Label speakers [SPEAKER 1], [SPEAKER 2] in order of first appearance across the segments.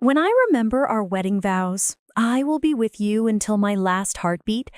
[SPEAKER 1] When I remember our wedding vows, I will be with you until my last heartbeat,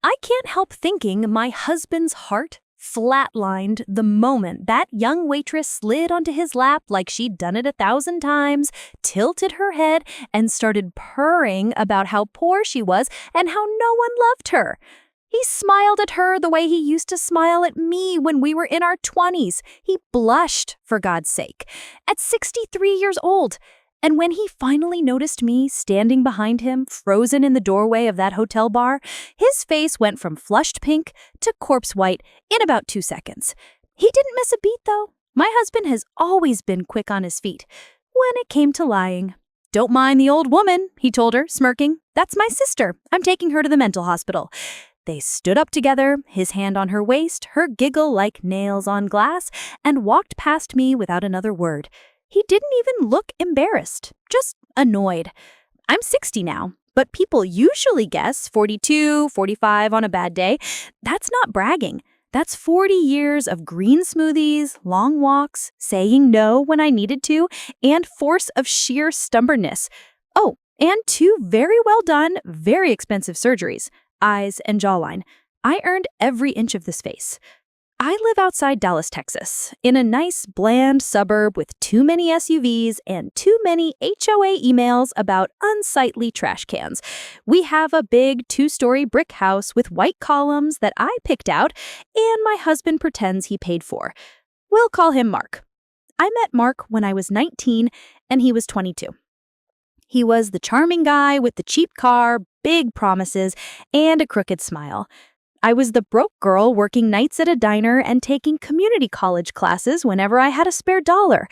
[SPEAKER 1] I can't help thinking my husband's heart flatlined the moment that young waitress slid onto his lap like she'd done it 1,000 times, tilted her head, and started purring about how poor she was and how no one loved her. He smiled at her the way he used to smile at me when we were in our 20s. He blushed, for God's sake, at 63 years old. And when he finally noticed me standing behind him, frozen in the doorway of that hotel bar, his face went from flushed pink to corpse white in about 2 seconds. He didn't miss a beat, though. My husband has always been quick on his feet when it came to lying. "Don't mind the old woman," he told her, smirking. "That's my sister. I'm taking her to the mental hospital." They stood up together, his hand on her waist, her giggle like nails on glass, and walked past me without another word. He didn't even look embarrassed, just annoyed. I'm 60 now, but people usually guess 42, 45 on a bad day. That's not bragging. That's 40 years of green smoothies, long walks, saying no when I needed to, and force of sheer stubbornness. Oh, and 2 very well done, very expensive surgeries, eyes and jawline. I earned every inch of this face. I live outside Dallas, Texas, in a nice, bland suburb with too many SUVs and too many HOA emails about unsightly trash cans. We have a big 2-story brick house with white columns that I picked out and my husband pretends he paid for. We'll call him Mark. I met Mark when I was 19 and he was 22. He was the charming guy with the cheap car, big promises, and a crooked smile. I was the broke girl working nights at a diner and taking community college classes whenever I had a spare dollar.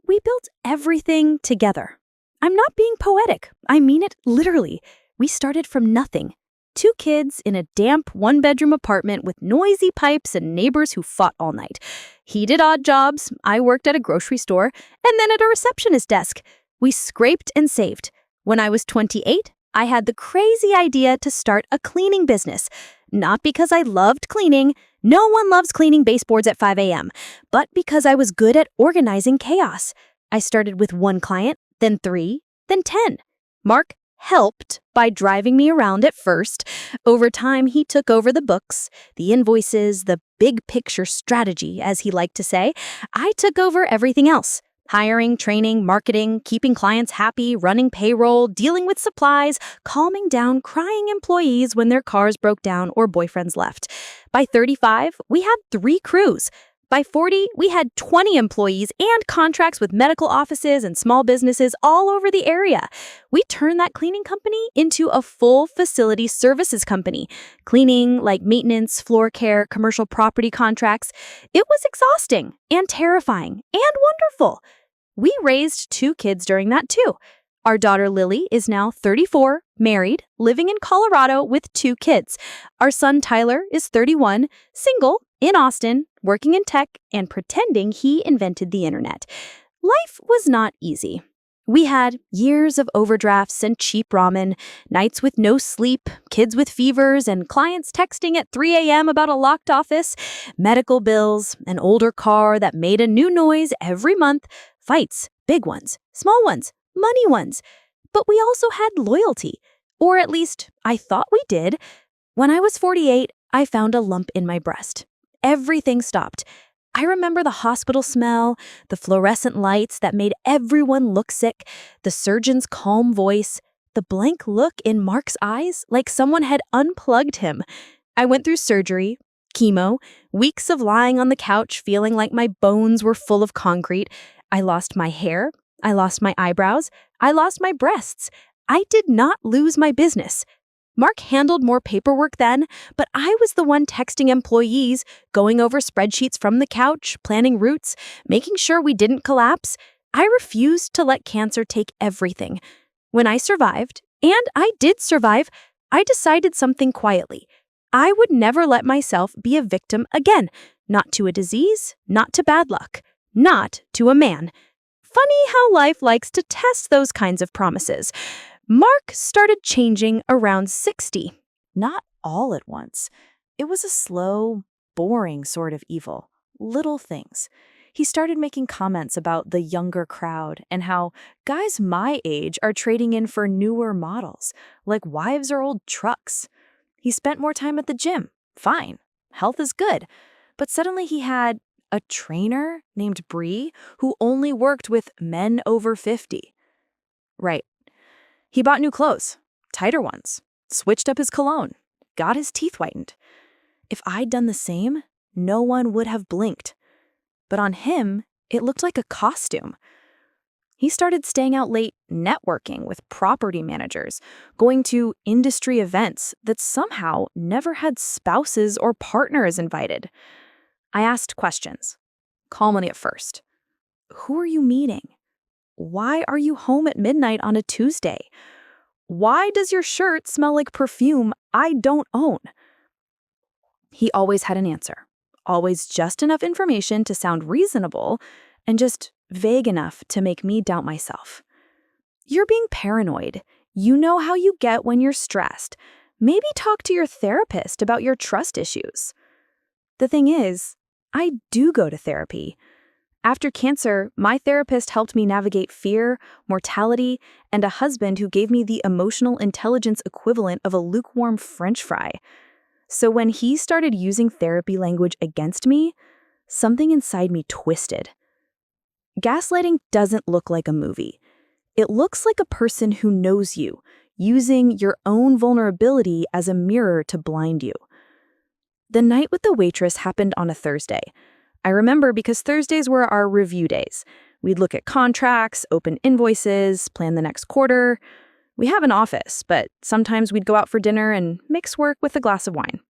[SPEAKER 1] We built everything together. I'm not being poetic. I mean it literally. We started from nothing. 2 kids in a damp 1-bedroom apartment with noisy pipes and neighbors who fought all night. He did odd jobs. I worked at a grocery store and then at a receptionist desk. We scraped and saved. When I was 28, I had the crazy idea to start a cleaning business. Not because I loved cleaning. No one loves cleaning baseboards at 5 a.m., but because I was good at organizing chaos. I started with 1 client, then 3, then 10. Mark helped by driving me around at first. Over time, he took over the books, the invoices, the big picture strategy, as he liked to say. I took over everything else. Hiring, training, marketing, keeping clients happy, running payroll, dealing with supplies, calming down crying employees when their cars broke down or boyfriends left. By 35, we had 3 crews. By 40, we had 20 employees and contracts with medical offices and small businesses all over the area. We turned that cleaning company into a full facility services company. Cleaning, like maintenance, floor care, commercial property contracts. It was exhausting and terrifying and wonderful. We raised 2 kids during that too. Our daughter Lily is now 34, married, living in Colorado with 2 kids. Our son Tyler is 31, single, in Austin, working in tech, and pretending he invented the internet. Life was not easy. We had years of overdrafts and cheap ramen, nights with no sleep, kids with fevers, and clients texting at 3 a.m. about a locked office, medical bills, an older car that made a new noise every month, fights, big ones, small ones, money ones. But we also had loyalty, or at least I thought we did. When I was 48, I found a lump in my breast. Everything stopped. I remember the hospital smell, the fluorescent lights that made everyone look sick, the surgeon's calm voice, the blank look in Mark's eyes like someone had unplugged him. I went through surgery, chemo, weeks of lying on the couch feeling like my bones were full of concrete. I lost my hair, I lost my eyebrows, I lost my breasts. I did not lose my business. Mark handled more paperwork then, but I was the one texting employees, going over spreadsheets from the couch, planning routes, making sure we didn't collapse. I refused to let cancer take everything. When I survived, and I did survive, I decided something quietly. I would never let myself be a victim again, not to a disease, not to bad luck, not to a man. Funny how life likes to test those kinds of promises. Mark started changing around 60.
[SPEAKER 2] Not all at once. It was a slow, boring sort of evil. Little things.
[SPEAKER 1] He started making comments about the younger crowd and how guys my age are trading in for newer models, like wives or old trucks. He spent more time at the gym. Fine. Health is good. But suddenly he had a trainer named Bree who only worked with men over 50. Right. He bought new clothes, tighter ones, switched up his cologne, got his teeth whitened. If I'd done the same, no one would have blinked. But on him, it looked like a costume. He started staying out late networking with property managers, going to industry events that somehow never had spouses or partners invited. I asked questions, calmly at first. Who are you meeting? Why are you home at midnight on a Tuesday? Why does your shirt smell like perfume I don't own? He always had an answer, always just enough information to sound reasonable and just vague enough to make me doubt myself. You're being paranoid. You know how you get when you're stressed. Maybe talk to your therapist about your trust issues. The thing is, I do go to therapy. After cancer, my therapist helped me navigate fear, mortality, and a husband who gave me the emotional intelligence equivalent of a lukewarm French fry. So when he started using therapy language against me, something inside me twisted. Gaslighting doesn't look like a movie. It looks like a person who knows you, using your own vulnerability as a mirror to blind you. The night with the waitress happened on a Thursday. I remember because Thursdays were our review days. We'd look at contracts, open invoices, plan the next quarter. We have an office, but sometimes we'd go out for dinner and mix work with a glass of wine.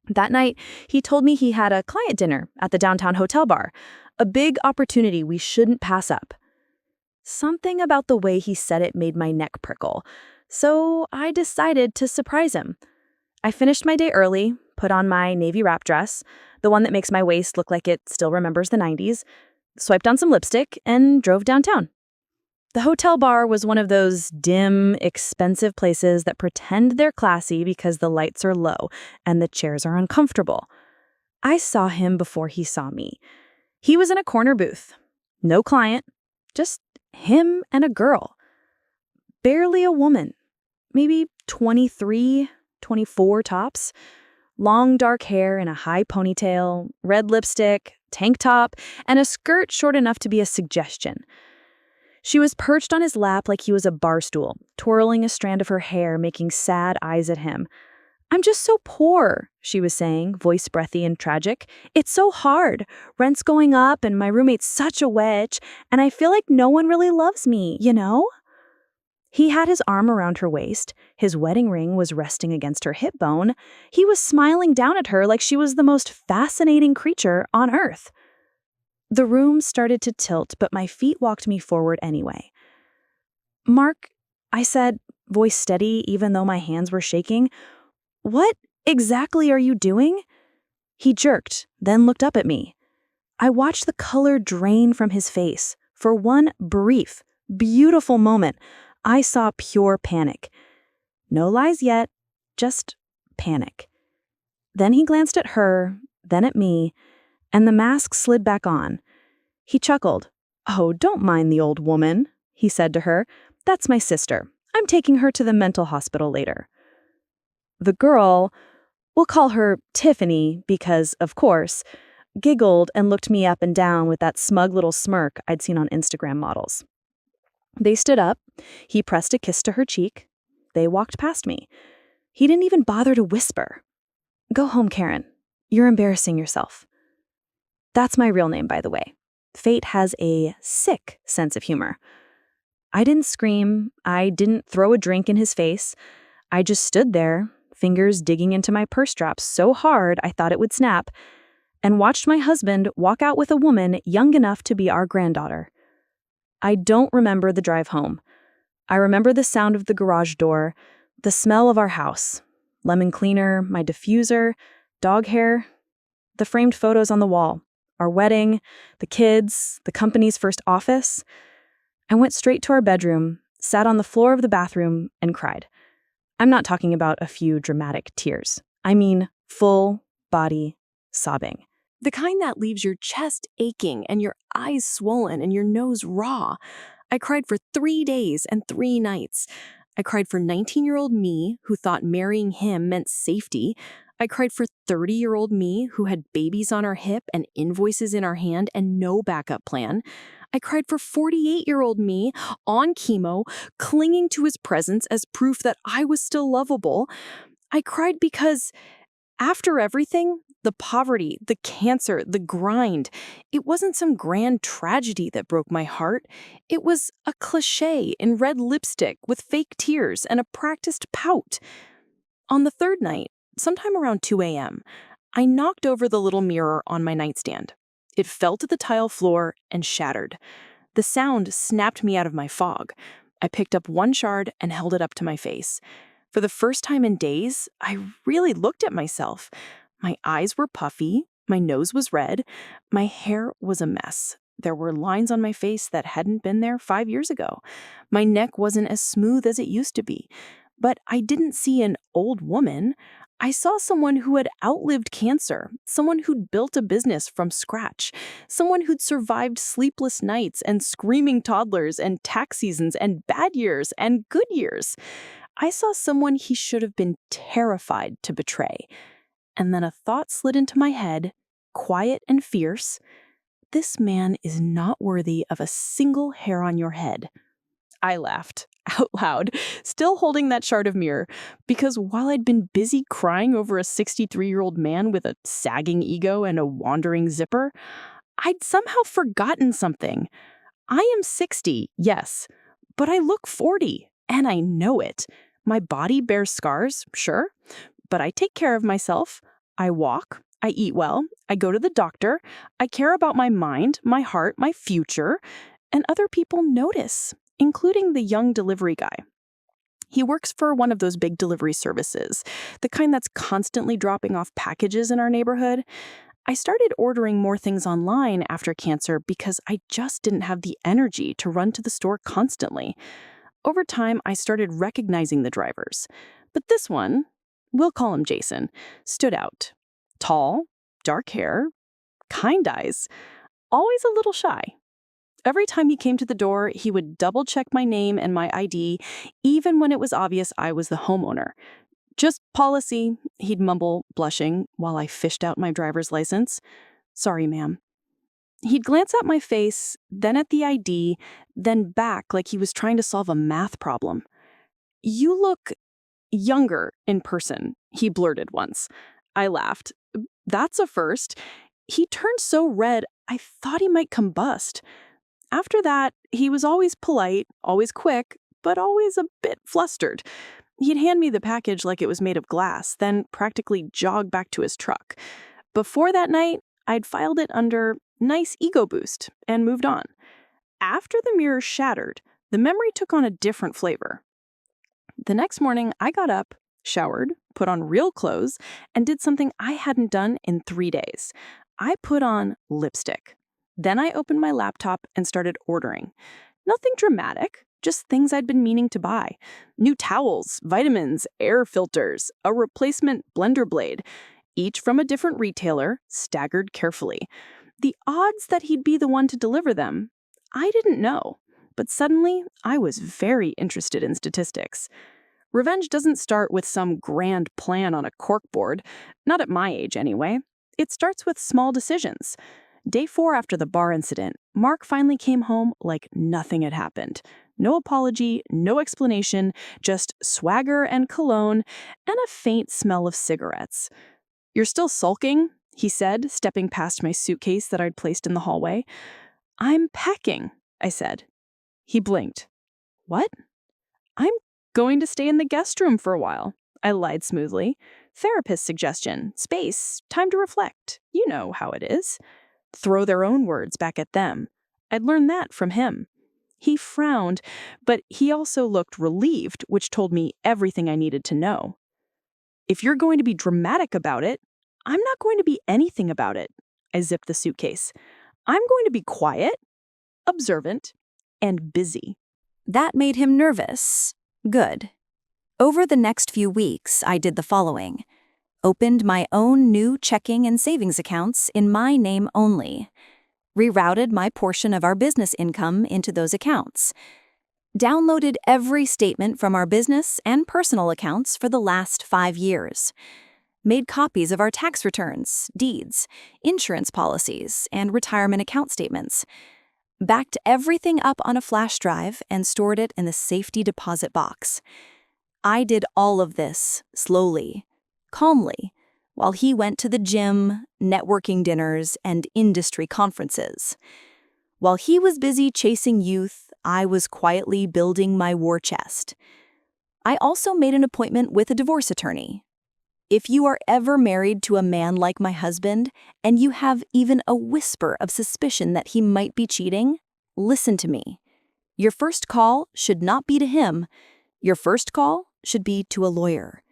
[SPEAKER 1] That night, he told me he had a client dinner at the downtown hotel bar, a big opportunity we shouldn't pass up. Something about the way he said it made my neck prickle, so I decided to surprise him. I finished my day early, put on my navy wrap dress, the one that makes my waist look like it still remembers the 90s, swiped on some lipstick, and drove downtown. The hotel bar was one of those dim, expensive places that pretend they're classy because the lights are low and the chairs are uncomfortable. I saw him before he saw me. He was in a corner booth. No client, just him and a girl. Barely a woman. Maybe 23, 24 tops. Long dark hair in a high ponytail, red lipstick, tank top, and a skirt short enough to be a suggestion. She was perched on his lap like he was a bar stool, twirling a strand of her hair, making sad eyes at him. "I'm just so poor," she was saying, voice breathy and tragic. "It's so hard. Rent's going up and my roommate's such a witch, and I feel like no one really loves me, you know?" He had his arm around her waist. His wedding ring was resting against her hip bone. He was smiling down at her like she was the most fascinating creature on earth. The room started to tilt, but my feet walked me forward anyway. "Mark," I said, voice steady even though my hands were shaking, "what exactly are you doing?" He jerked, then looked up at me. I watched the color drain from his face. For one brief, beautiful moment, I saw pure panic. No lies yet, just panic. Then he glanced at her, then at me, and the mask slid back on. He chuckled. "Oh, don't mind the old woman," he said to her. "That's my sister. I'm taking her to the mental hospital later." The girl, we'll call her Tiffany because, of course, giggled and looked me up and down with that smug little smirk I'd seen on Instagram models. They stood up. He pressed a kiss to her cheek. They walked past me. He didn't even bother to whisper. "Go home, Karen. You're embarrassing yourself." That's my real name, by the way. Fate has a sick sense of humor. I didn't scream. I didn't throw a drink in his face. I just stood there, fingers digging into my purse straps so hard I thought it would snap, and watched my husband walk out with a woman young enough to be our granddaughter. I don't remember the drive home. I remember the sound of the garage door, the smell of our house, lemon cleaner, my diffuser, dog hair, the framed photos on the wall, our wedding, the kids, the company's first office. I went straight to our bedroom, sat on the floor of the bathroom, and cried. I'm not talking about a few dramatic tears. I mean full body sobbing. The kind that leaves your chest aching and your eyes swollen and your nose raw. I cried for 3 days and 3 nights. I cried for 19-year-old me who thought marrying him meant safety. I cried for 30-year-old me who had babies on our hip and invoices in our hand and no backup plan. I cried for 48-year-old me on chemo, clinging to his presence as proof that I was still lovable. I cried because after everything, the poverty, the cancer, the grind, it wasn't some grand tragedy that broke my heart. It was a cliche in red lipstick with fake tears and a practiced pout. On the third night, sometime around 2 a.m., I knocked over the little mirror on my nightstand. It fell to the tile floor and shattered. The sound snapped me out of my fog. I picked up one shard and held it up to my face. For the first time in days, I really looked at myself. My eyes were puffy, my nose was red, my hair was a mess. There were lines on my face that hadn't been there 5 years ago. My neck wasn't as smooth as it used to be. But I didn't see an old woman. I saw someone who had outlived cancer, someone who'd built a business from scratch, someone who'd survived sleepless nights and screaming toddlers and tax seasons and bad years and good years. I saw someone he should have been terrified to betray. And then a thought slid into my head, quiet and fierce. This man is not worthy of a single hair on your head. I laughed out loud, still holding that shard of mirror, because while I'd been busy crying over a 63-year-old man with a sagging ego and a wandering zipper, I'd somehow forgotten something. I am 60, yes, but I look 40, and I know it. My body bears scars, sure, but I take care of myself. I walk, I eat well, I go to the doctor, I care about my mind, my heart, my future, and other people notice, including the young delivery guy. He works for one of those big delivery services, the kind that's constantly dropping off packages in our neighborhood. I started ordering more things online after cancer because I just didn't have the energy to run to the store constantly. Over time, I started recognizing the drivers. But this one, we'll call him Jason, stood out. Tall, dark hair, kind eyes, always a little shy. Every time he came to the door, he would double-check my name and my ID, even when it was obvious I was the homeowner. "Just policy," he'd mumble, blushing, while I fished out my driver's license. "Sorry, ma'am." He'd glance at my face, then at the ID, then back like he was trying to solve a math problem. "You look younger in person," he blurted once. I laughed. "That's a first." He turned so red, I thought he might combust. After that, he was always polite, always quick, but always a bit flustered. He'd hand me the package like it was made of glass, then practically jog back to his truck. Before that night, I'd filed it under nice ego boost and moved on. After the mirror shattered, the memory took on a different flavor. The next morning, I got up, showered, put on real clothes, and did something I hadn't done in 3 days. I put on lipstick. Then I opened my laptop and started ordering. Nothing dramatic, just things I'd been meaning to buy. New towels, vitamins, air filters, a replacement blender blade, each from a different retailer, staggered carefully. The odds that he'd be the one to deliver them, I didn't know. But suddenly, I was very interested in statistics. Revenge doesn't start with some grand plan on a corkboard, not at my age anyway. It starts with small decisions. Day 4 after the bar incident, Mark finally came home like nothing had happened. No apology, no explanation, just swagger and cologne, and a faint smell of cigarettes. "You're still sulking?" he said, stepping past my suitcase that I'd placed in the hallway. "I'm packing," I said. He blinked. "What?" "I'm going to stay in the guest room for a while," I lied smoothly. "Therapist suggestion, space, time to reflect. You know how it is." Throw their own words back at them. I'd learned that from him. He frowned, but he also looked relieved, which told me everything I needed to know. "If you're going to be dramatic about it, I'm not going to be anything about it." I zipped the suitcase. "I'm going to be quiet, observant, and busy."
[SPEAKER 2] That made him nervous. Good. Over the next few weeks, I did the following.
[SPEAKER 1] Opened my own new checking and savings accounts in my name only. Rerouted my portion of our business income into those accounts. Downloaded every statement from our business and personal accounts for the last 5 years. Made copies of our tax returns, deeds, insurance policies, and retirement account statements. Backed everything up on a flash drive and stored it in the safety deposit box. I did all of this slowly, calmly, while he went to the gym, networking dinners, and industry conferences. While he was busy chasing youth, I was quietly building my war chest. I also made an appointment with a divorce attorney. If you are ever married to a man like my husband, and you have even a whisper of suspicion that he might be cheating, listen to me. Your first call should not be to him. Your first call should be to a lawyer.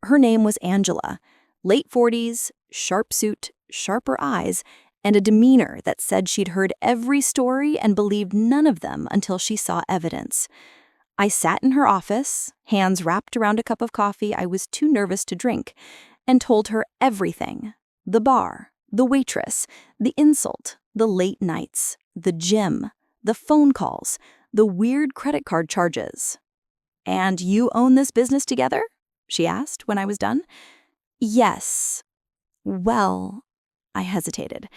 [SPEAKER 1] Her name was Angela, late 40s, sharp suit, sharper eyes, and a demeanor that said she'd heard every story and believed none of them until she saw evidence. I sat in her office, hands wrapped around a cup of coffee I was too nervous to drink, and told her everything. The bar, the waitress, the insult, the late nights, the gym, the phone calls, the weird credit card charges. "And you own this business together?" she asked when I was done. "Yes. Well," I hesitated.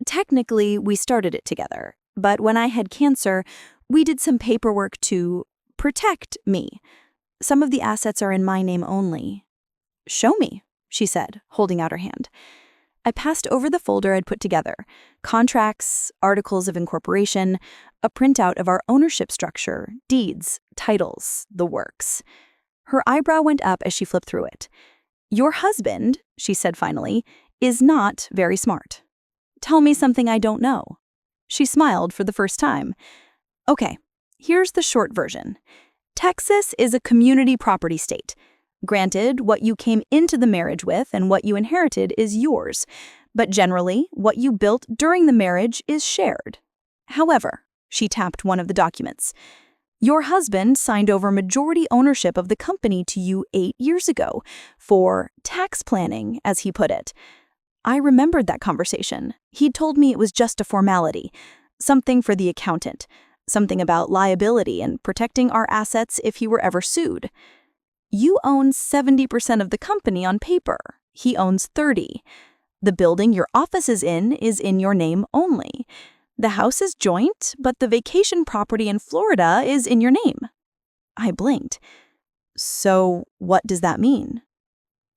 [SPEAKER 1] "Technically, we started it together, but when I had cancer, we did some paperwork to protect me. Some of the assets are in my name only." "Show me," she said, holding out her hand. I passed over the folder I'd put together: contracts, articles of incorporation, a printout of our ownership structure, deeds, titles, the works. Her eyebrow went up as she flipped through it. "Your husband," she said finally, "is not very smart. Tell me something I don't know." She smiled for the first time. "Okay, here's the short version. Texas is a community property state. Granted, what you came into the marriage with and what you inherited is yours, but generally, what you built during the marriage is shared. However," she tapped one of the documents, "your husband signed over majority ownership of the company to you 8 years ago for tax planning, as he put it." I remembered that conversation. He'd told me it was just a formality, something for the accountant, something about liability and protecting our assets if he were ever sued. "You own 70% of the company on paper. He owns 30. The building your office is in your name only. The house is joint, but the vacation property in Florida is in your name." I blinked. "So what does that mean?"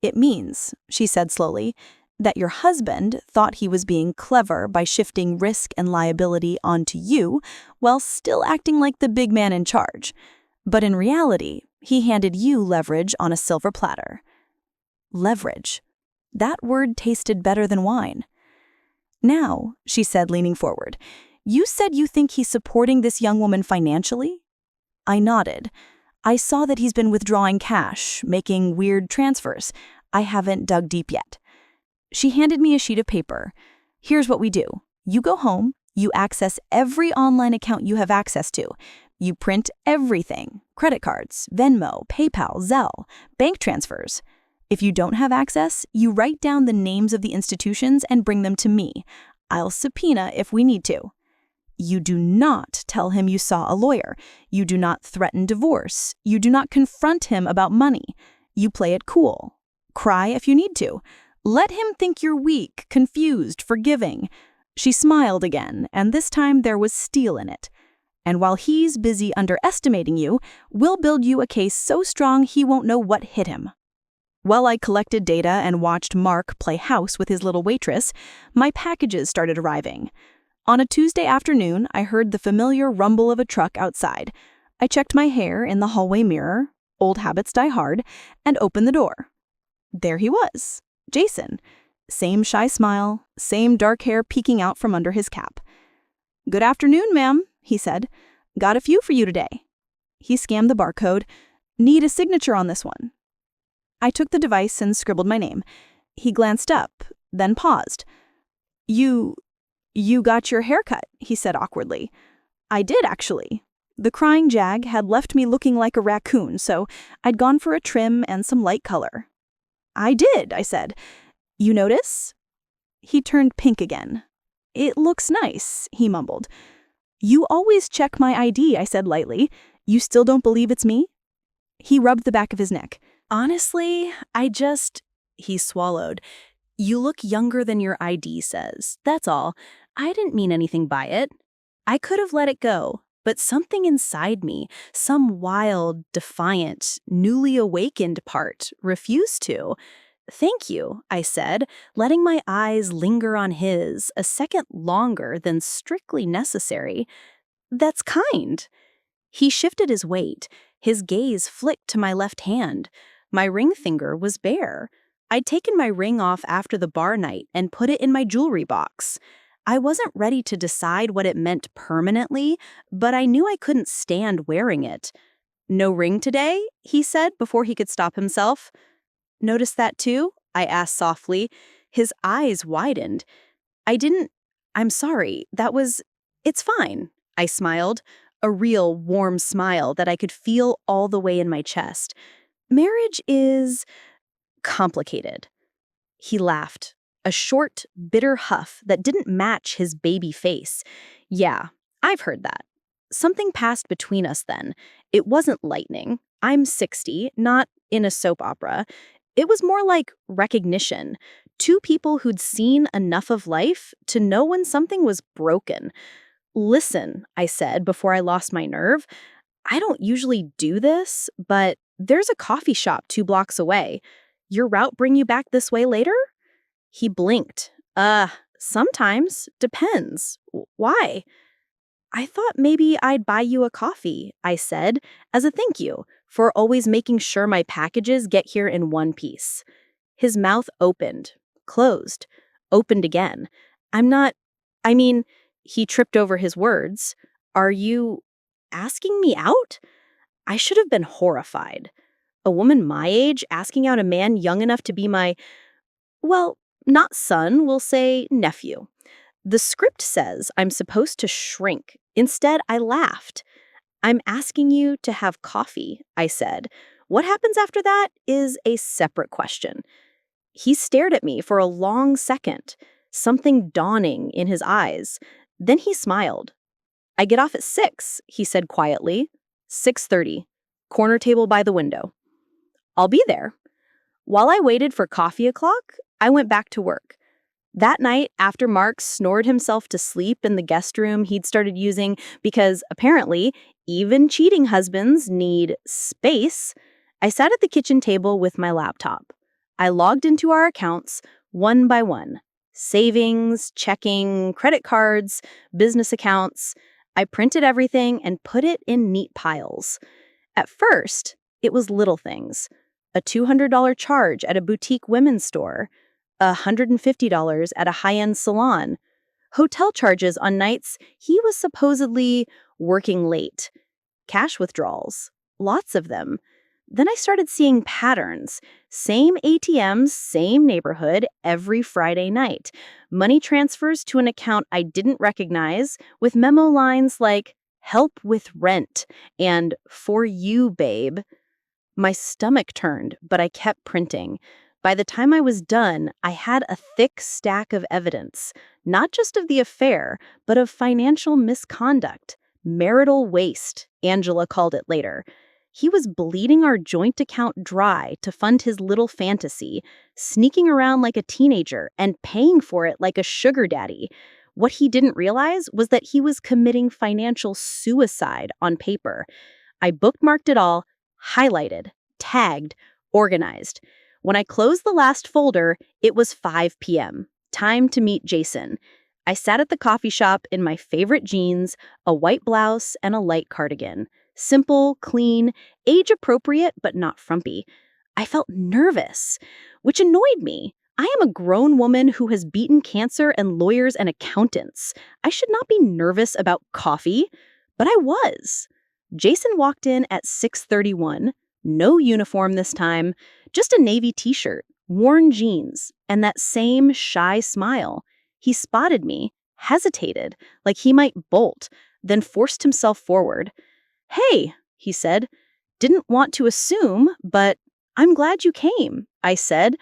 [SPEAKER 1] "It means," she said slowly, "that your husband thought he was being clever by shifting risk and liability onto you while still acting like the big man in charge. But in reality, he handed you leverage on a silver platter." Leverage. That word tasted better than wine. "Now," she said, leaning forward, "you said you think he's supporting this young woman financially?" I nodded. "I saw that he's been withdrawing cash, making weird transfers. I haven't dug deep yet." She handed me a sheet of paper. "Here's what we do. You go home, you access every online account you have access to. You print everything: credit cards, Venmo, PayPal, Zelle, bank transfers. If you don't have access, you write down the names of the institutions and bring them to me. I'll subpoena if we need to. You do not tell him you saw a lawyer. You do not threaten divorce. You do not confront him about money. You play it cool. Cry if you need to. Let him think you're weak, confused, forgiving." She smiled again, and this time there was steel in it. "And while he's busy underestimating you, we'll build you a case so strong he won't know what hit him." While I collected data and watched Mark play house with his little waitress, my packages started arriving. On a Tuesday afternoon, I heard the familiar rumble of a truck outside. I checked my hair in the hallway mirror, old habits die hard, and opened the door. There he was, Jason. Same shy smile, same dark hair peeking out from under his cap. "Good afternoon, ma'am," he said. "Got a few for you today." He scanned the barcode. "Need a signature on this one." I took the device and scribbled my name. He glanced up, then paused. You got your hair cut," he said awkwardly. "I did, actually. The crying jag had left me looking like a raccoon, so I'd gone for a trim and some light color."
[SPEAKER 2] I did, I said. You notice? He turned pink again. It looks nice, he mumbled. You always check my ID, I said lightly. You still don't believe it's me? He rubbed the back of his neck. Honestly, he swallowed. You look younger than your ID says. That's all. I didn't mean anything by it. I could have let it go, but something inside me, some wild, defiant, newly awakened part, refused to. Thank you, I said, letting my eyes linger on his a second longer than strictly necessary. That's kind. He shifted his weight. His gaze flicked to my left hand. My ring finger was bare. I'd taken my ring off after the bar night and put it in my jewelry box. I wasn't ready to decide what it meant permanently, but I knew I couldn't stand wearing it. No ring today? He said before he could stop himself. Notice that too? I asked softly. His eyes widened. I'm sorry. It's fine. I smiled, a real warm smile that I could feel all the way in my chest. Marriage is complicated. He laughed, a short, bitter huff that didn't match his baby face. Yeah, I've heard that. Something passed between us then. It wasn't lightning. I'm 60, not in a soap opera. It was more like recognition. Two people who'd seen enough of life to know when something was broken. Listen, I said before I lost my nerve. I don't usually do this, but there's a coffee shop 2 blocks away. Your route bring you back this way later? He blinked. Sometimes. Depends. Why? I thought maybe I'd buy you a coffee, I said, as a thank you for always making sure my packages get here in one piece. His mouth opened, closed, opened again. He tripped over his words. Are you asking me out? I should have been horrified. A woman my age asking out a man young enough to be not son, we'll say nephew. The script says I'm supposed to shrink. Instead, I laughed. I'm asking you to have coffee, I said. What happens after that is a separate question. He stared at me for a long second, something dawning in his eyes. Then he smiled. I get off at 6, he said quietly. 6:30. Corner table by the window. I'll be there. While I waited for coffee o'clock, I went back to work. That night, after Mark snored himself to sleep in the guest room he'd started using because, apparently, even cheating husbands need space, I sat at the kitchen table with my laptop. I logged into our accounts one by one. Savings, checking, credit cards, business accounts. I printed everything and put it in neat piles. At first, it was little things. A $200 charge at a boutique women's store. $150 at a high-end salon. Hotel charges on nights he was supposedly working late. Cash withdrawals. Lots of them. Then I started seeing patterns. Same ATMs, same neighborhood, every Friday night. Money transfers to an account I didn't recognize with memo lines like, help with rent, and for you, babe. My stomach turned, but I kept printing. By the time I was done, I had a thick stack of evidence, not just of the affair, but of financial misconduct. Marital waste, Angela called it later. He was bleeding our joint account dry to fund his little fantasy, sneaking around like a teenager and paying for it like a sugar daddy. What he didn't realize was that he was committing financial suicide on paper. I bookmarked it all, highlighted, tagged, organized. When I closed the last folder, it was 5 p.m. Time to meet Jason. I sat at the coffee shop in my favorite jeans, a white blouse, and a light cardigan. Simple, clean, age-appropriate, but not frumpy. I felt nervous, which annoyed me. I am a grown woman who has beaten cancer and lawyers and accountants. I should not be nervous about coffee, but I was. Jason walked in at 6:31. No uniform this time, just a navy t-shirt, worn jeans, and that same shy smile. He spotted me, hesitated, like he might bolt, then forced himself forward. Hey, he said. Didn't want to assume, but I'm glad you came, I said.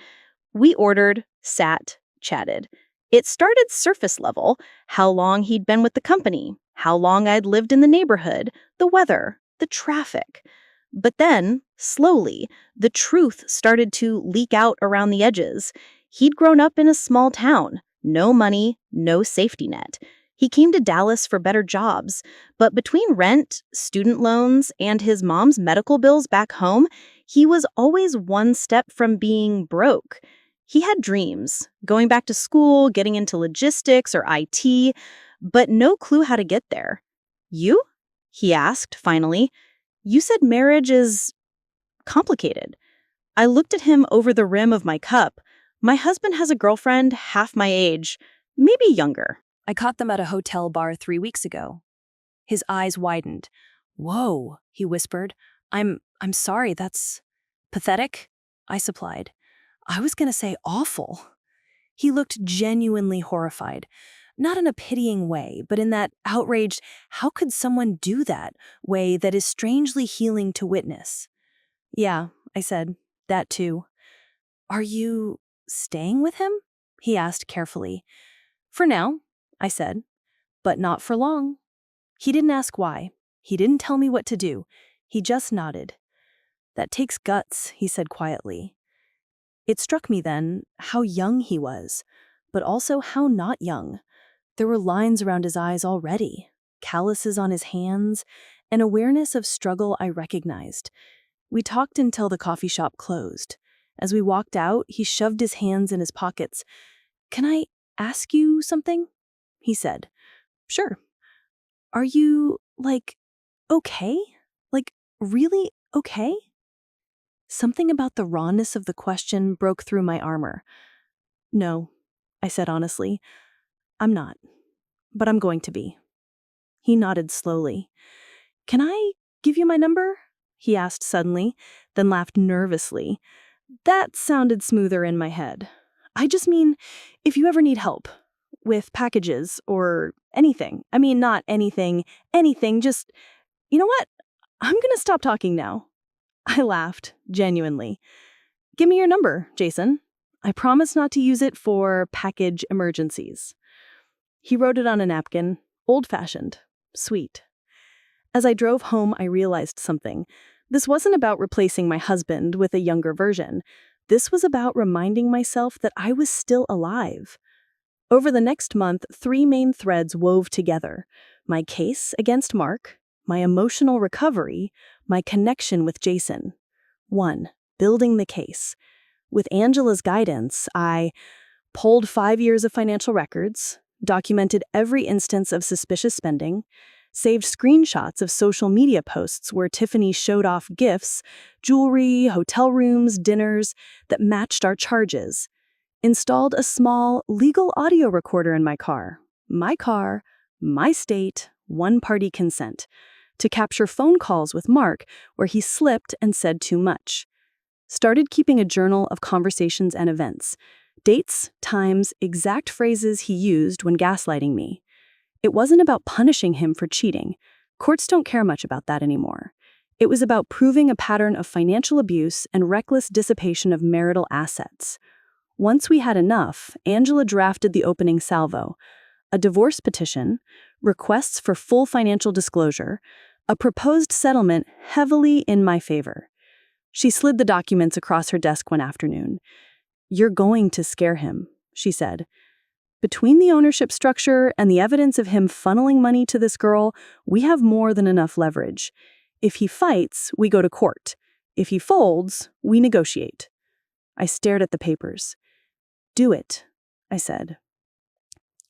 [SPEAKER 2] We ordered, sat, chatted. It started surface level, how long he'd been with the company, how long I'd lived in the neighborhood, the weather, the traffic. But then, slowly, the truth started to leak out around the edges. He'd grown up in a small town, no money, no safety net. He came to Dallas for better jobs, but between rent, student loans, and his mom's medical bills back home, he was always one step from being broke. He had dreams, going back to school, getting into logistics or IT, but no clue how to get there. You? He asked, finally. You said marriage is complicated. I looked at him over the rim of my cup. My husband has a girlfriend half my age, maybe younger.
[SPEAKER 1] I caught them at a hotel bar 3 weeks ago. His eyes widened. Whoa, he whispered. I'm sorry, that's pathetic, I supplied. I was going to say awful. He looked genuinely horrified. Not in a pitying way, but in that outraged, how could someone do that way that is strangely healing to witness. Yeah, I said, that too. Are you staying with him? He asked carefully. For now, I said, but not for long. He didn't ask why. He didn't tell me what to do. He just nodded. That takes guts, he said quietly. It struck me then how young he was, but also how not young. There were lines around his eyes already, calluses on his hands, an awareness of struggle I recognized. We talked until the coffee shop closed. As we walked out, he shoved his hands in his pockets. Can I ask you something? He said. Sure. Are you, okay? Really okay? Something about the rawness of the question broke through my armor. No, I said honestly. I'm not. But I'm going to be. He nodded slowly. Can I give you my number? He asked suddenly, then laughed nervously. That sounded smoother in my head. I just mean, if you ever need help with packages or anything. I mean, not anything, just, you know what? I'm going to stop talking now. I laughed, genuinely. Give me your number, Jason. I promise not to use it for package emergencies. He wrote it on a napkin, old-fashioned, sweet. As I drove home, I realized something. This wasn't about replacing my husband with a younger version. This was about reminding myself that I was still alive. Over the next month, 3 main threads wove together. My case against Mark, my emotional recovery, my connection with Jason. 1. Building the case. With Angela's guidance, I pulled 5 years of financial records, documented every instance of suspicious spending, saved screenshots of social media posts where Tiffany showed off gifts, jewelry, hotel rooms, dinners that matched our charges, installed a small legal audio recorder in my car, my state, one-party consent, to capture phone calls with Mark where he slipped and said too much. Started keeping a journal of conversations and events, dates, times, exact phrases he used when gaslighting me. It wasn't about punishing him for cheating. Courts don't care much about that anymore. It was about proving a pattern of financial abuse and reckless dissipation of marital assets. Once we had enough, Angela drafted the opening salvo: a divorce petition, requests for full financial disclosure, a proposed settlement heavily in my favor. She slid the documents across her desk one afternoon. "You're going to scare him," she said. "Between the ownership structure and the evidence of him funneling money to this girl, we have more than enough leverage. If he fights, we go to court. If he folds, we negotiate." I stared at the papers. "Do it," I said.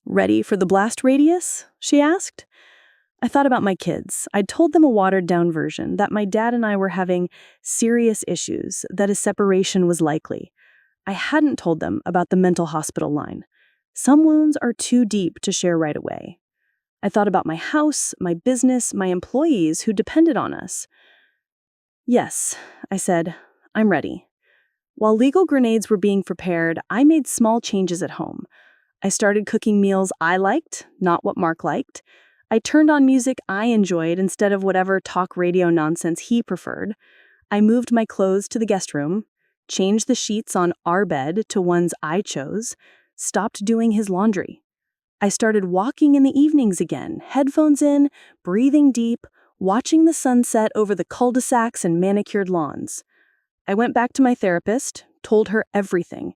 [SPEAKER 1] "Ready for the blast radius?" she asked. I thought about my kids. I'd told them a watered-down version, that my dad and I were having serious issues, that a separation was likely. I hadn't told them about the mental hospital line. Some wounds are too deep to share right away. I thought about my house, my business, my employees who depended on us. "Yes," I said, "I'm ready." While legal grenades were being prepared, I made small changes at home. I started cooking meals I liked, not what Mark liked. I turned on music I enjoyed instead of whatever talk radio nonsense he preferred. I moved my clothes to the guest room.
[SPEAKER 3] changed the sheets on our bed to ones I chose, stopped doing his laundry. I started walking in the evenings again, headphones in, breathing deep, watching the sunset over the cul-de-sacs and manicured lawns. I went back to my therapist, told her everything.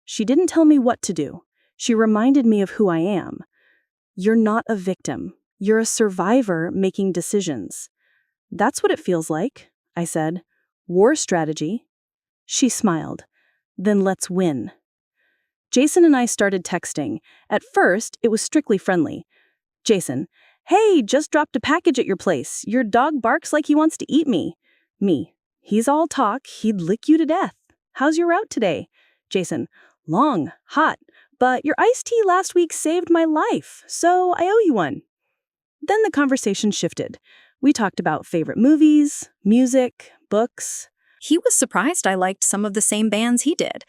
[SPEAKER 3] She didn't tell me what to do. She reminded me of who I am. You're not a victim. You're a survivor making decisions. That's what it feels like, I said. War strategy. She smiled. Then let's win. Jason and I started texting. At first, it was strictly friendly. Jason, hey, just dropped a package at your place. Your dog barks like he wants to eat me. Me, he's all talk. He'd lick you to death. How's your route today? Jason, long, hot, but your iced tea last week saved my life, so I owe you one. Then the conversation shifted. We talked about favorite movies, music, books.
[SPEAKER 1] He was surprised I liked some of the same bands he did.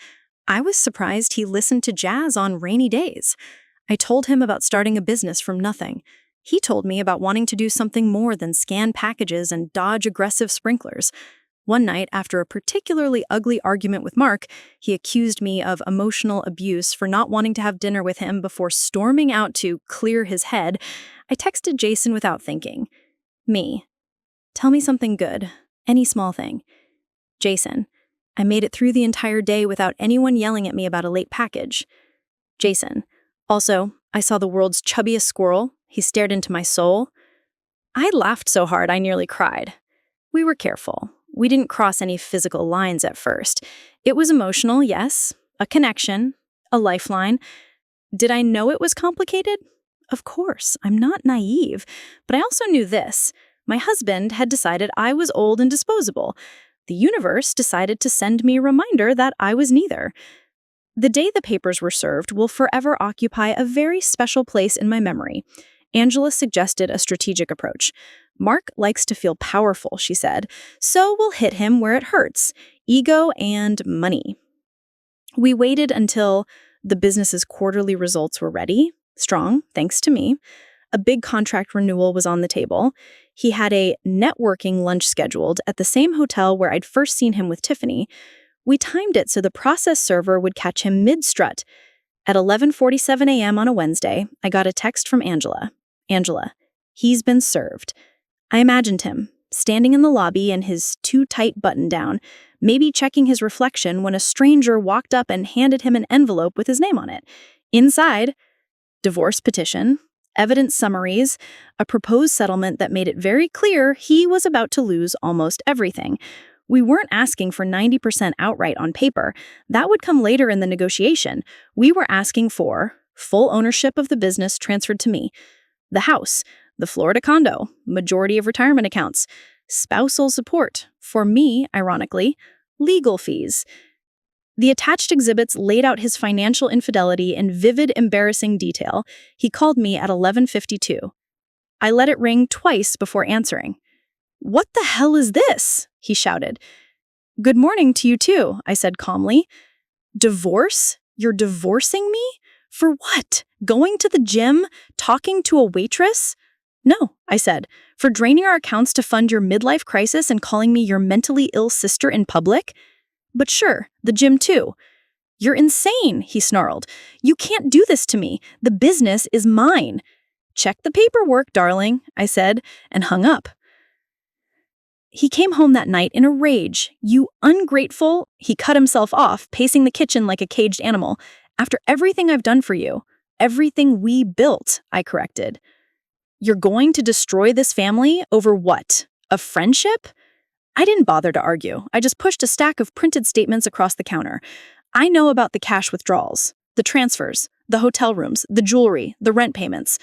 [SPEAKER 1] I was surprised he listened to jazz on rainy days. I told him about starting a business from nothing. He told me about wanting to do something more than scan packages and dodge aggressive sprinklers. One night, after a particularly ugly argument with Mark, he accused me of emotional abuse for not wanting to have dinner with him before storming out to clear his head. I texted Jason without thinking. Me. Tell me something good. Any small thing. Jason. I made it through the entire day without anyone yelling at me about a late package. Jason. Also, I saw the world's chubbiest squirrel. He stared into my soul. I laughed so hard I nearly cried. We were careful. We didn't cross any physical lines at first. It was emotional, yes. A connection. A lifeline. Did I know it was complicated? Of course, I'm not naive. But I also knew this. My husband had decided I was old and disposable. The universe decided to send me a reminder that I was neither. The day the papers were served will forever occupy a very special place in my memory. Angela suggested a strategic approach. Mark likes to feel powerful, she said, so we'll hit him where it hurts, ego and money. We waited until the business's quarterly results were ready, strong, thanks to me. A big contract renewal was on the table. He had a networking lunch scheduled at the same hotel where I'd first seen him with Tiffany. We timed it so the process server would catch him mid-strut. At 11:47 a.m. on a Wednesday, I got a text from Angela. Angela, he's been served. I imagined him, standing in the lobby in his too tight button-down, maybe checking his reflection when a stranger walked up and handed him an envelope with his name on it. Inside, divorce petition, evidence summaries, a proposed settlement that made it very clear he was about to lose almost everything. We weren't asking for 90% outright on paper. That would come later in the negotiation. We were asking for full ownership of the business transferred to me, the house, the Florida condo, majority of retirement accounts, spousal support, for me, ironically, legal fees. The attached exhibits laid out his financial infidelity in vivid, embarrassing detail. He called me at 11:52. I let it ring twice before answering. "What the hell is this?" he shouted. "Good morning to you too," I said calmly. "Divorce? You're divorcing me? For what? Going to the gym? Talking to a waitress?" "No," I said, "for draining our accounts to fund your midlife crisis and calling me your mentally ill sister in public." "But sure, the gym too." "You're insane," he snarled. "You can't do this to me. The business is mine." "Check the paperwork, darling," I said, and hung up. He came home that night in a rage. "You ungrateful," he cut himself off, pacing the kitchen like a caged animal. "After everything I've done for you, everything we built," I corrected. "You're going to destroy this family over what? A friendship?" I didn't bother to argue. I just pushed a stack of printed statements across the counter. I know about the cash withdrawals, the transfers, the hotel rooms, the jewelry, the rent payments.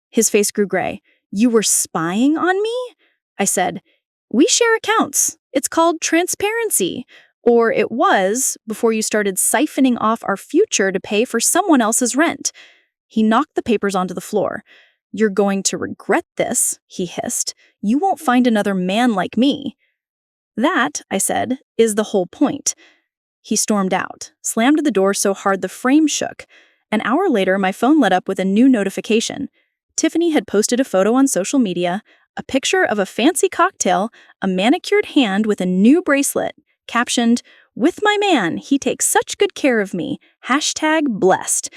[SPEAKER 1] His face grew gray. "You were spying on me?" I said, "We share accounts. It's called transparency. Or it was before you started siphoning off our future to pay for someone else's rent." He knocked the papers onto the floor. "You're going to regret this," he hissed. "You won't find another man like me." "That," I said, "is the whole point." He stormed out, slammed the door so hard the frame shook. An hour later, my phone lit up with a new notification. Tiffany had posted a photo on social media, a picture of a fancy cocktail, a manicured hand with a new bracelet, captioned,
[SPEAKER 2] With my man, he takes such good care of me. #blessed.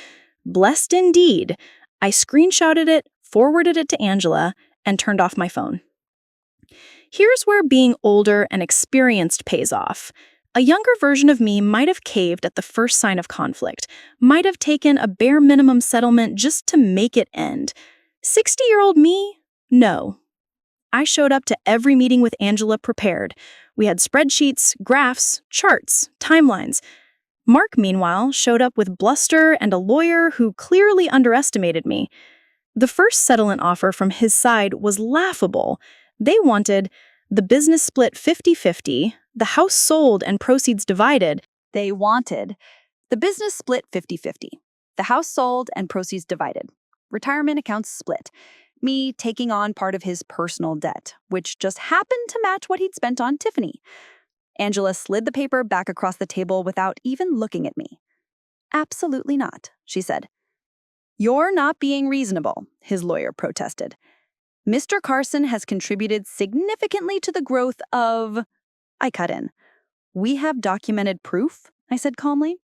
[SPEAKER 2] Blessed indeed. I screenshotted it, forwarded it to Angela, and turned off my phone. Here's where being older and experienced pays off. A younger version of me might have caved at the first sign of conflict, might have taken a bare minimum settlement just to make it end. 60-year-old me? No. I showed up to every meeting with Angela prepared. We had spreadsheets, graphs, charts, timelines. Mark, meanwhile, showed up with bluster and a lawyer who clearly underestimated me. The first settlement offer from his side was laughable. They wanted the business split 50-50, the house sold and proceeds divided.
[SPEAKER 1] They wanted the business split 50-50, the house sold and proceeds divided, retirement accounts split, me taking on part of his personal debt, which just happened to match what he'd spent on Tiffany. Angela slid the paper back across the table without even looking at me. "Absolutely not," she said. "You're not being reasonable," his lawyer protested. "Mr. Carson has contributed significantly to the growth of—" I cut in. "We have documented proof," I said calmly,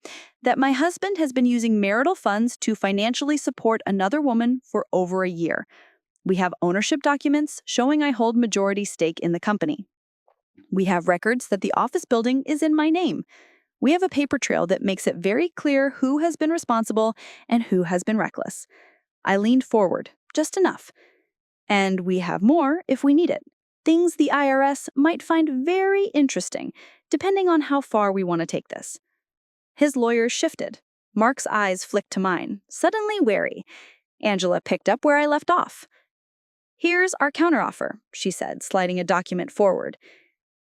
[SPEAKER 1] "that my husband has been using marital funds to financially support another woman for over a year. We have ownership documents showing I hold majority stake in the company. We have records that the office building is in my name. We have a paper trail that makes it very clear who has been responsible and who has been reckless." I leaned forward, just enough. "And we have more if we need it. Things the IRS might find very interesting, depending on how far we want to take this." His lawyer shifted. Mark's eyes flicked to mine, suddenly wary. Angela picked up where I left off. "Here's our counteroffer," she said, sliding a document forward.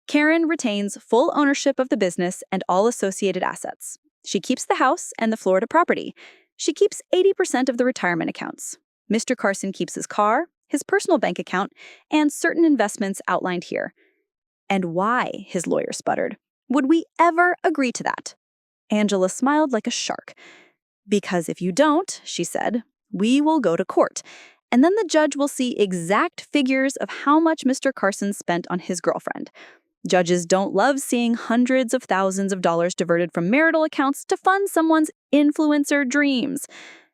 [SPEAKER 1] "Karen retains full ownership of the business and all associated assets. She keeps the house and the Florida property. She keeps 80% of the retirement accounts. Mr. Carson keeps his car, his personal bank account, and certain investments outlined here." "And why," his lawyer sputtered, "would we ever agree to that?" Angela smiled like a shark. "Because if you don't," she said, "we will go to court, and then the judge will see exact figures of how much Mr. Carson spent on his girlfriend. Judges don't love seeing hundreds of thousands of dollars diverted from marital accounts to fund someone's influencer dreams,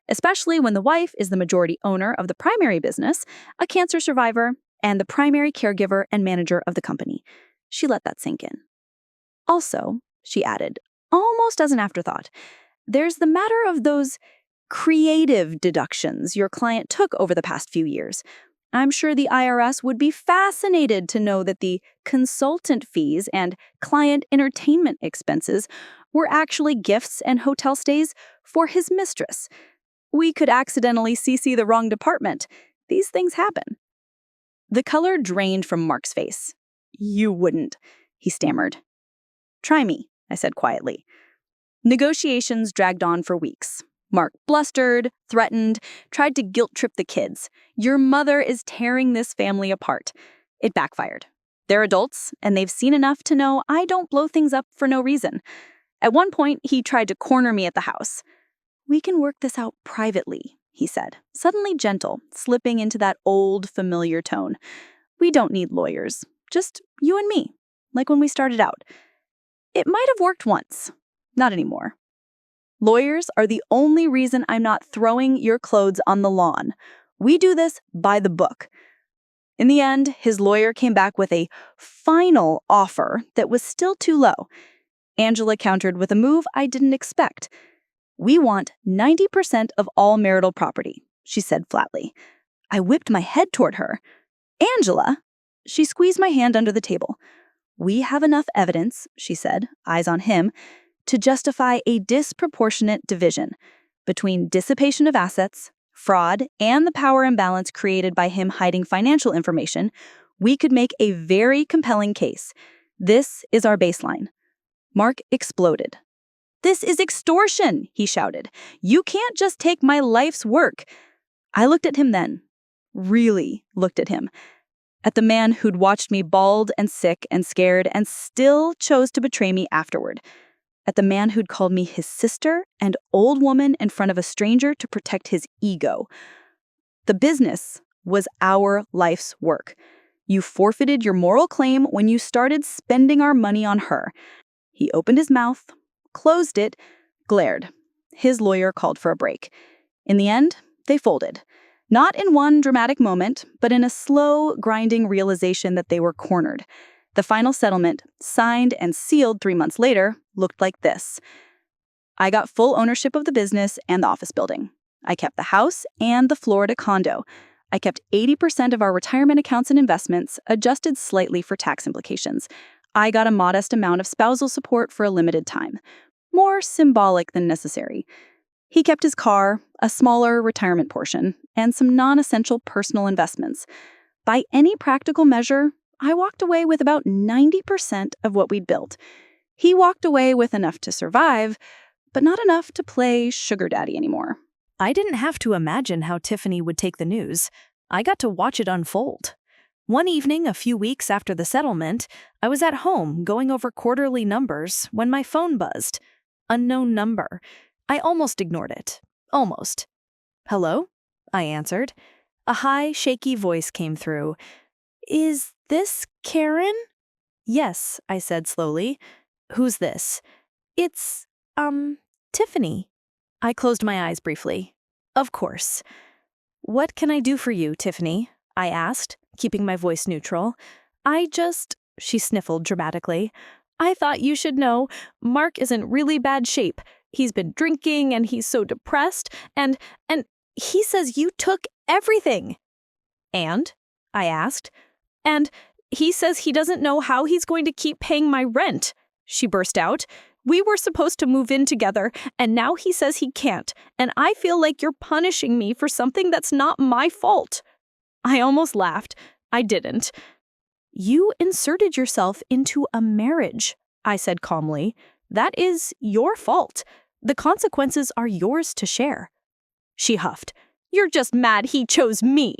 [SPEAKER 1] especially when the wife is the majority owner of the primary business, a cancer survivor, and the primary caregiver and manager of the company." She let that sink in. "Also," she added, almost as an afterthought, "there's the matter of those creative deductions your client took over the past few years. I'm sure the IRS would be fascinated to know that the consultant fees and client entertainment expenses were actually gifts and hotel stays for his mistress. We could accidentally CC the wrong department. These things happen." The color drained from Mark's face. "You wouldn't," he stammered. "Try me," I said quietly. Negotiations dragged on for weeks. Mark blustered, threatened, tried to guilt-trip the kids. "Your mother is tearing this family apart." It backfired. They're adults, and they've seen enough to know I don't blow things up for no reason. At one point, he tried to corner me at the house. "We can work this out privately," he said, suddenly gentle, slipping into that old, familiar tone. "We don't need lawyers, just you and me, like when we started out." It might have worked once. Not anymore. "Lawyers are the only reason I'm not throwing your clothes on the lawn. We do this by the book." In the end, his lawyer came back with a final offer that was still too low. Angela countered with a move I didn't expect. "We want 90% of all marital property," she said flatly. I whipped my head toward her. "Angela!" She squeezed my hand under the table. "We have enough evidence," she said, eyes on him, "to justify a disproportionate division between dissipation of assets, fraud, and the power imbalance created by him hiding financial information. We could make a very compelling case. This is our baseline." Mark exploded. "This is extortion," he shouted. "You can't just take my life's work." I looked at him then. Really looked at him. At the man who'd watched me bald and sick and scared and still chose to betray me afterward. At the man who'd called me his sister and old woman in front of a stranger to protect his ego. The business was our life's work. You forfeited your moral claim when you started spending our money on her.
[SPEAKER 2] He opened his mouth, closed it, glared. His lawyer called for a break. In the end, they folded. Not in one dramatic moment, but in a slow, grinding realization that they were cornered. The final settlement, signed and sealed 3 months later, looked like this. I got full ownership of the business and the office building. I kept the house and the Florida condo. I kept 80% of our retirement accounts and investments, adjusted slightly for tax implications. I got a modest amount of spousal support for a limited time. More symbolic than necessary. He kept his car, a smaller retirement portion, and some non-essential personal investments. By any practical measure, I walked away with about 90% of what we'd built. He walked away with enough to survive, but not enough to play sugar daddy anymore.
[SPEAKER 1] I didn't have to imagine how Tiffany would take the news. I got to watch it unfold. One evening, a few weeks after the settlement, I was at home going over quarterly numbers when my phone buzzed. Unknown number. I almost ignored it. Almost. "Hello?" I answered. A high, shaky voice came through. "Is this Karen?" "Yes," I said slowly. "Who's this?" "It's, Tiffany." I closed my eyes briefly. "Of course." "What can I do for you, Tiffany?" I asked, keeping my voice neutral. She sniffled dramatically. "I thought you should know. Mark is in really bad shape. He's been drinking and he's so depressed, and he says you took everything." "And?" I asked. "And he says he doesn't know how he's going to keep paying my rent," she burst out. "We were supposed to move in together, and now he says he can't, and I feel like you're punishing me for something that's not my fault." I almost laughed. I didn't. "You inserted yourself into a marriage," I said calmly. "That is your fault. The consequences are yours to share." She huffed. "You're just mad he chose me."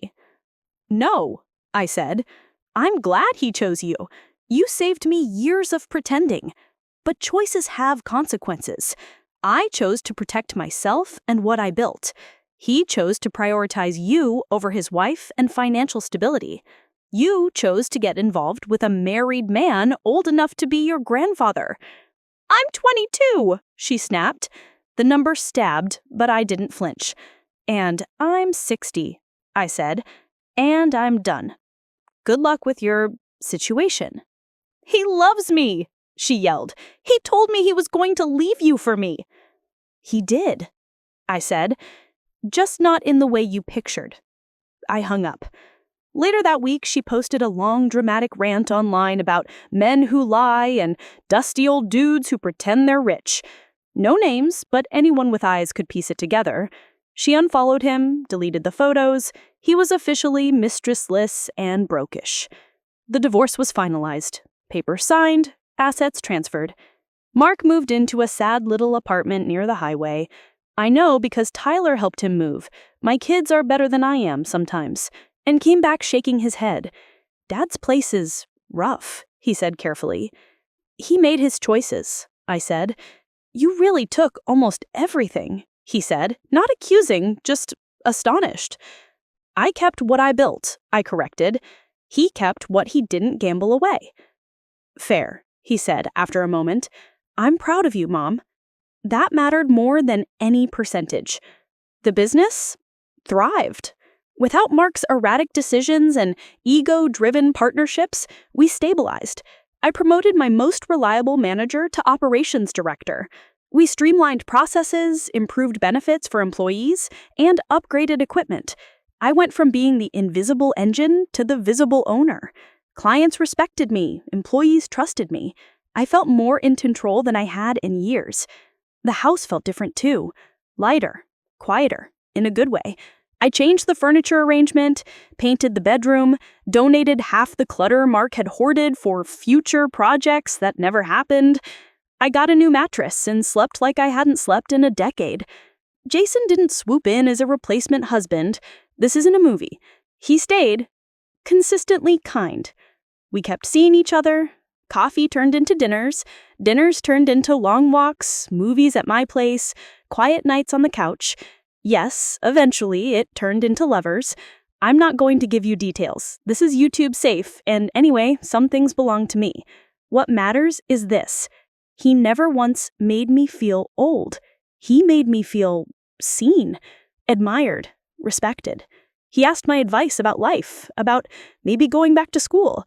[SPEAKER 1] "No," I said. "I'm glad he chose you. You saved me years of pretending. But choices have consequences. I chose to protect myself and what I built. He chose to prioritize you over his wife and financial stability. You chose to get involved with a married man old enough to be your grandfather." "I'm 22, she snapped. The number stabbed, but I didn't flinch. "And I'm 60, I said. "And I'm done. Good luck with your situation." "He loves me," she yelled. "He told me he was going to leave you for me." "He did," I said. "Just not in the way you pictured." I hung up. Later that week, she posted a long, dramatic rant online about men who lie and dusty old dudes who pretend they're rich. No names, but anyone with eyes could piece it together. She unfollowed him, deleted the photos. He was officially mistressless and brokish. The divorce was finalized. Papers signed, assets transferred. Mark moved into a sad little apartment near the highway. I know because Tyler helped him move. My kids are better than I am sometimes. And came back shaking his head. "Dad's place is rough," he said carefully. "He made his choices," I said. "You really took almost everything," he said, not accusing, just astonished. "I kept what I built," I corrected. "He kept what he didn't gamble away." "Fair," he said after a moment. "I'm proud of you, Mom." That mattered more than any percentage. The business thrived. Without Mark's erratic decisions and ego-driven partnerships, we stabilized. I promoted my most reliable manager to operations director. We streamlined processes, improved benefits for employees, and upgraded equipment. I went from being the invisible engine to the visible owner. Clients respected me, employees trusted me. I felt more in control than I had in years. The house felt different too. Lighter, quieter, in a good way. I changed the furniture arrangement, painted the bedroom, donated half the clutter Mark had hoarded for future projects that never happened. I got a new mattress and slept like I hadn't slept in a decade. Jason didn't swoop in as a replacement husband. This isn't a movie. He stayed consistently kind. We kept seeing each other. Coffee turned into dinners. Dinners turned into long walks, movies at my place, quiet nights on the couch. Yes, eventually it turned into lovers. I'm not going to give you details. This is YouTube safe, and anyway, some things belong to me. What matters is this.
[SPEAKER 3] He never once made me feel old. He made me feel seen, admired, respected. He asked my advice about life, about maybe going back to school.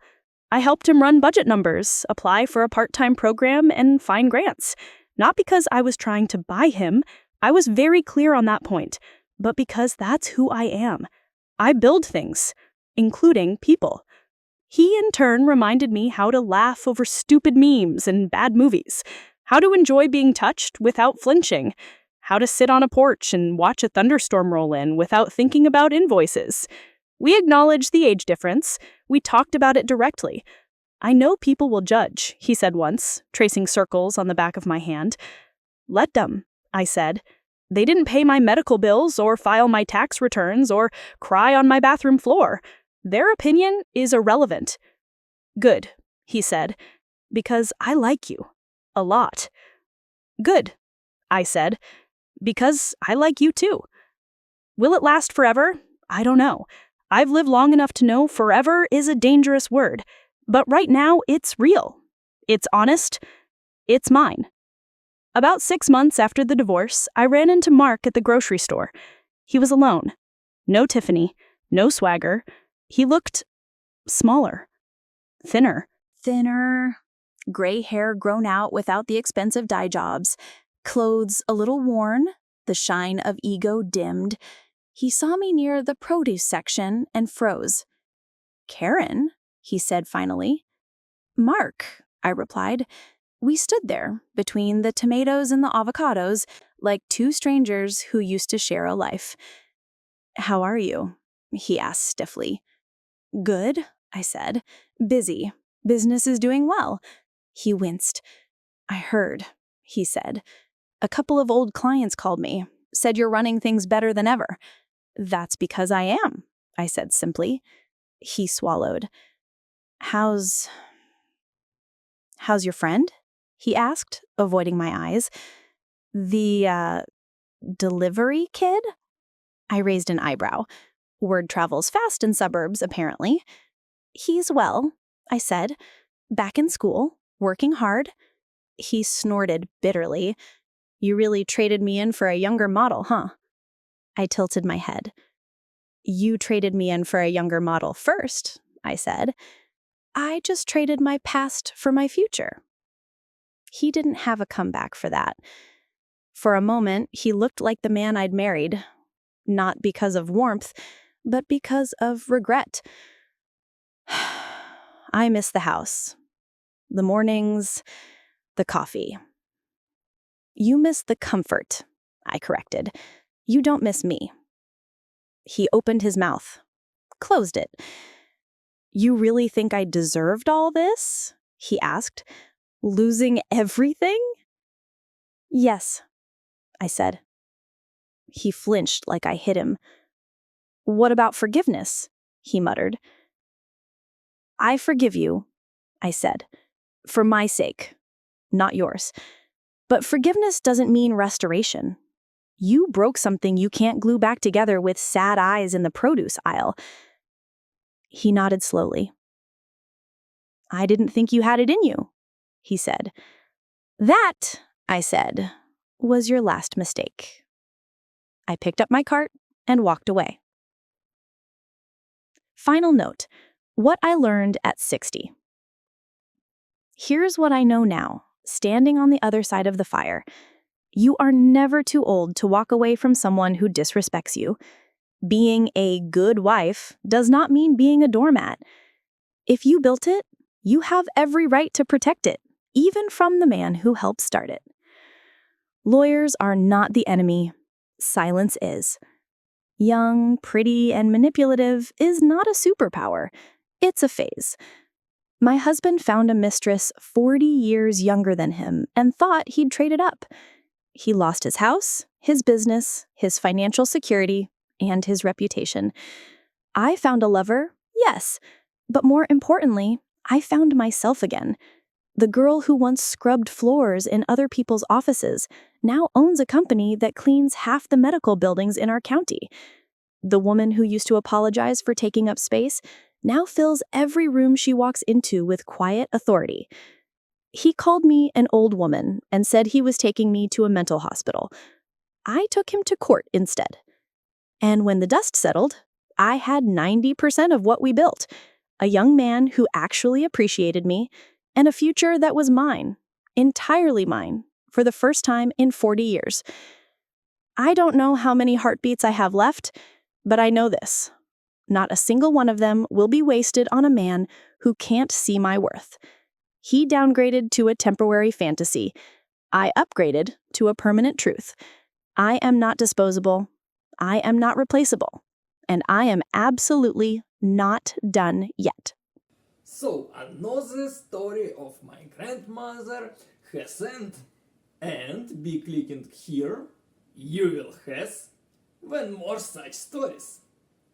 [SPEAKER 3] I helped him run budget numbers, apply for a part-time program, and find grants. Not because I was trying to buy him, I was very clear on that point, but because that's who I am. I build things, including people. He, in turn, reminded me how to laugh over stupid memes and bad movies, how to enjoy being touched without flinching, how to sit on a porch and watch a thunderstorm roll in without thinking about invoices. We acknowledged the age difference. We talked about it directly. I know people will judge, he said once, tracing circles on the back of my hand. Let them, I said. They didn't pay my medical bills or file my tax returns or cry on my bathroom floor. Their opinion is irrelevant. Good, he said, because I like you. A lot. Good, I said, because I like you too. Will it last forever? I don't know. I've lived long enough to know forever is a dangerous word. But right now, it's real. It's honest. It's mine. About 6 months after the divorce, I ran into Mark at the grocery store. He was alone. No Tiffany. No swagger. He looked smaller. Thinner. Gray hair grown out without the expensive dye jobs. Clothes a little worn. The shine of ego dimmed. He saw me near the produce section and froze. Karen, he said finally. Mark, I replied. We stood there, between the tomatoes and the avocados, like two strangers who used to share a life. How are you? He asked stiffly. Good, I said. Busy. Business is doing well. He winced. I heard, he said. A couple of old clients called me, said you're running things better than ever. That's because I am, I said simply. He swallowed. How's your friend? He asked, avoiding my eyes. The, delivery kid? I raised an eyebrow. Word travels fast in suburbs, apparently. He's well, I said. Back in school, working hard. He snorted bitterly. You really traded me in for a younger model, huh? I tilted my head. You traded me in for a younger model first, I said. I just traded my past for my future. He didn't have a comeback for that. For a moment, he looked like the man I'd married, not because of warmth, but because of regret. I miss the house, the mornings, the coffee. You miss the comfort, I corrected. You don't miss me. He opened his mouth, closed it. You really think I deserved all this? He asked. Losing everything? Yes, I said. He flinched like I hit him. What about forgiveness? He muttered. I forgive you, I said, for my sake, not yours. But forgiveness doesn't mean restoration. You broke something you can't glue back together with sad eyes in the produce aisle. He nodded slowly. I didn't think you had it in you, he said. That, I said, was your last mistake. I picked up my cart and walked away. Final note, what I learned at 60. Here's what I know now, standing on the other side of the fire. You are never too old to walk away from someone who disrespects you. Being a good wife does not mean being a doormat. If you built it, you have every right to protect it, even from the man who helped start it. Lawyers are not the enemy. Silence is. Young, pretty, and manipulative is not a superpower. It's a phase. My husband found a mistress 40 years younger than him and thought he'd traded up. He lost his house, his business, his financial security, and his reputation. I found a lover, yes, but more importantly, I found myself again. The girl who once scrubbed floors in other people's offices now owns a company that cleans half the medical buildings in our county. The woman who used to apologize for taking up space now fills every room she walks into with quiet authority.
[SPEAKER 2] He called me an old woman and said he was taking me to a mental hospital. I took him to court instead. And when the dust settled, I had 90% of what we built, a young man who actually appreciated me, and a future that was mine, entirely mine, for the first time in 40 years. I don't know how many heartbeats I have left, but I know this. Not a single one of them will be wasted on a man who can't see my worth. He downgraded to a temporary fantasy. I upgraded to a permanent truth. I am not disposable. I am not replaceable. And I am absolutely not done yet.
[SPEAKER 4] So, another story of my grandmother has end. And be clicking here, you will have when more such stories.